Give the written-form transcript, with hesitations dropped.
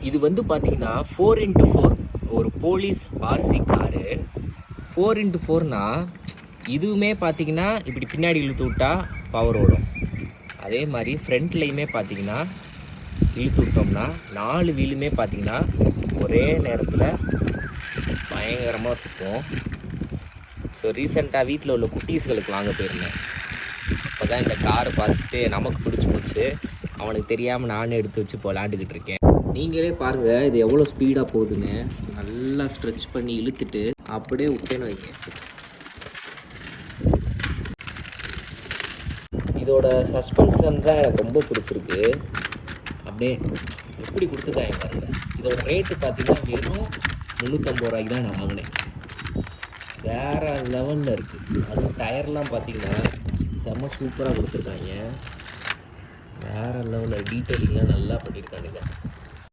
இது வந்து பார்த்தீங்கன்னா 4x4 ஒரு போலீஸ் ஆர்சி காரு. 4x4னா இதுவுமே பார்த்தீங்கன்னா இப்படி பின்னாடி இழுத்து விட்டா பவர் ஓடும். அதே மாதிரி ஃப்ரண்ட்லேயுமே பார்த்தீங்கன்னா இழுத்து விட்டோம்னா 4 வீலுமே பார்த்தீங்கன்னா ஒரே நேரத்தில் பயங்கரமாக சுற்றும். ஸோ ரீசெண்டாக வீட்டில் உள்ள குட்டீஸ்களுக்கு வாங்க போயிருந்தேன். அப்போ தான் இந்த காரை பார்த்துட்டு நமக்கு பிடிச்சி போச்சு. அவனுக்கு தெரியாமல் நானே எடுத்து வச்சு இப்போ விளாண்டுக்கிட்டு இருக்கேன். நீங்களே பாருங்கள் இது எவ்வளோ ஸ்பீடாக போகுதுங்க. நல்லா ஸ்ட்ரெச் பண்ணி இழுத்துட்டு அப்படியே விட்டேன்னு வைங்க. இதோட சஸ்பென்ஷன் தான் எனக்கு ரொம்ப பிடிச்சிருக்கு. அப்படியே எப்படி கொடுத்துருக்காங்க பாருங்க. இதோட ரேட்டு பார்த்தீங்கன்னா வெறும் 350 ரூபாய்க்கு தான் நான் வாங்கினேன். வேறு லெவலில் இருக்குது. அதுவும் டயர்லாம் பார்த்தீங்கன்னா செம்ம சூப்பராக கொடுத்துருக்காங்க. வேறு லெவலில் டீட்டெயிலிங்லாம் நல்லா பண்ணியிருக்கானுங்க.